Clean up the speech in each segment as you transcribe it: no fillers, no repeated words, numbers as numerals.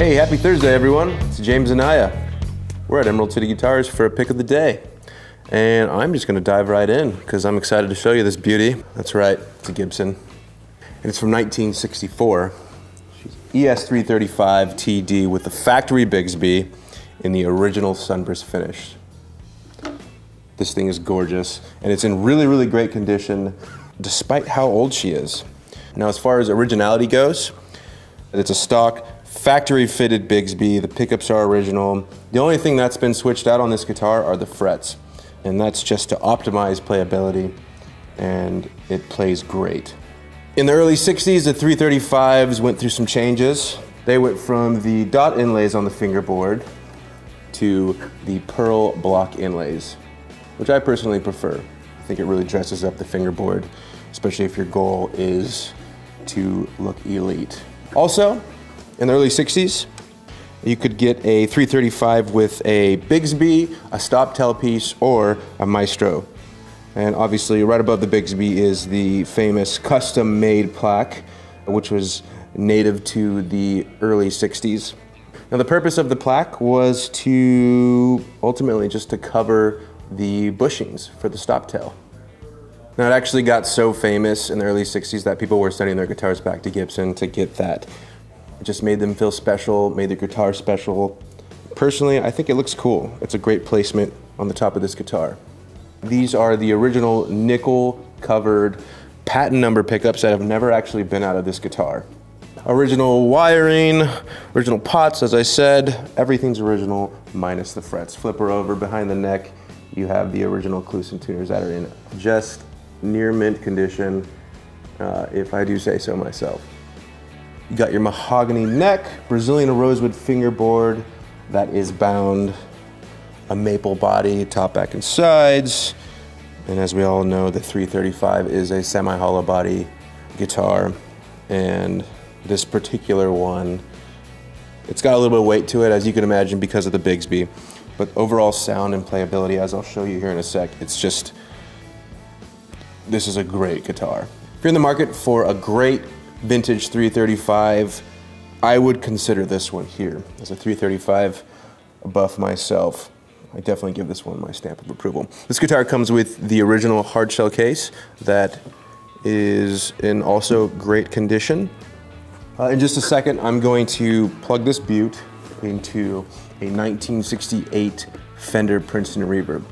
Hey, happy Thursday, everyone. It's James and Aya. We're at Emerald City Guitars for a pick of the day. And I'm just gonna dive right in because I'm excited to show you this beauty. That's right, it's a Gibson. And it's from 1964. ES-335 TD with the factory Bigsby in the original sunburst finish. This thing is gorgeous and it's in really, really great condition despite how old she is. Now, as far as originality goes, it's a stock factory fitted Bigsby. The pickups are original. The only thing that's been switched out on this guitar are the frets, and that's just to optimize playability, and it plays great. In the early 60s, the 335s went through some changes. They went from the dot inlays on the fingerboard to the pearl block inlays, which I personally prefer. I think it really dresses up the fingerboard, especially if your goal is to look elite. Also, in the early 60s, you could get a 335 with a Bigsby, a stop tailpiece, or a Maestro. And obviously, right above the Bigsby is the famous custom-made plaque, which was native to the early 60s. Now, the purpose of the plaque was to ultimately just to cover the bushings for the stop tail. Now, it actually got so famous in the early 60s that people were sending their guitars back to Gibson to get that. It just made them feel special, made the guitar special. Personally, I think it looks cool. It's a great placement on the top of this guitar. These are the original nickel-covered patent number pickups that have never actually been out of this guitar. Original wiring, original pots, as I said, everything's original minus the frets. Flip her over behind the neck, you have the original Clues and tuners that are in just near mint condition, if I do say so myself. You got your mahogany neck, Brazilian rosewood fingerboard that is bound, a maple body, top, back, and sides. And as we all know, the 335 is a semi-hollow body guitar. And this particular one, it's got a little bit of weight to it, as you can imagine, because of the Bigsby. But overall sound and playability, as I'll show you here in a sec, it's just, this is a great guitar. If you're in the market for a great vintage 335, I would consider this one here. As a 335 buff myself, I definitely give this one my stamp of approval. This guitar comes with the original hardshell case that is in also great condition. In just a second, I'm going to plug this Butte into a 1968 Fender Princeton Reverb.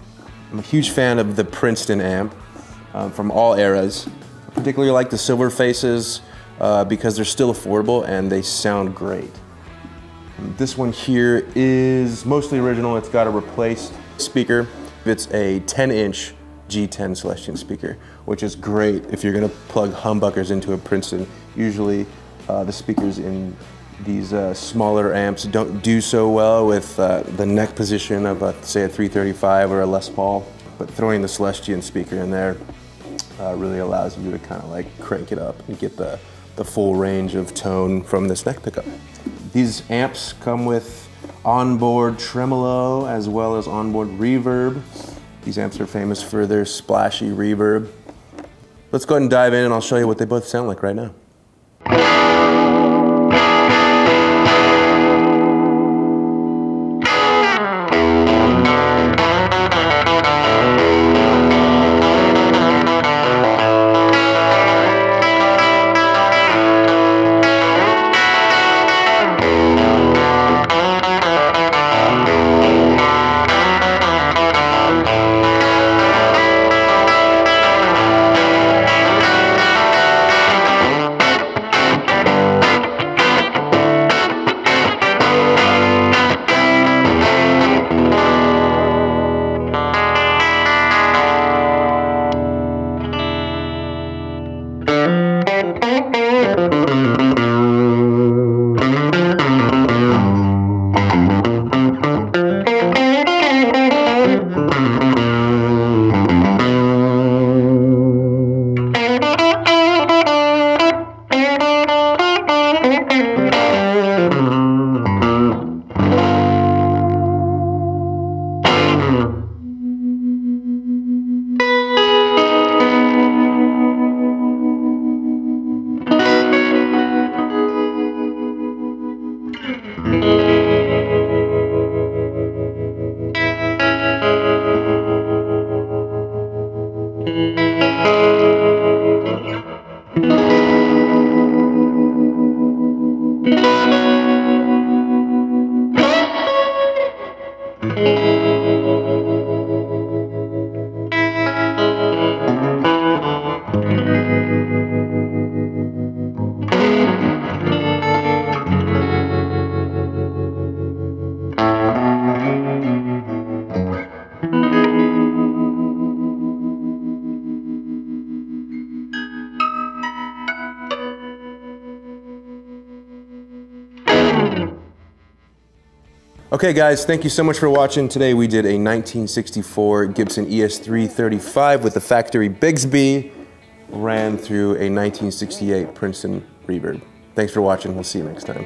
I'm a huge fan of the Princeton amp from all eras. I particularly like the silver faces, because they're still affordable and they sound great. This one here is mostly original. It's got a replaced speaker. It's a 10-inch G10 Celestion speaker, which is great if you're gonna plug humbuckers into a Princeton. Usually the speakers in these smaller amps don't do so well with the neck position of say a 335 or a Les Paul, but throwing the Celestion speaker in there really allows you to kind of like crank it up and get the full range of tone from this neck pickup. These amps come with onboard tremolo as well as onboard reverb. These amps are famous for their splashy reverb. Let's go ahead and dive in and I'll show you what they both sound like right now. Okay guys, thank you so much for watching. Today we did a 1964 Gibson ES-335 with the factory Bigsby, ran through a 1968 Princeton Reverb. Thanks for watching, we'll see you next time.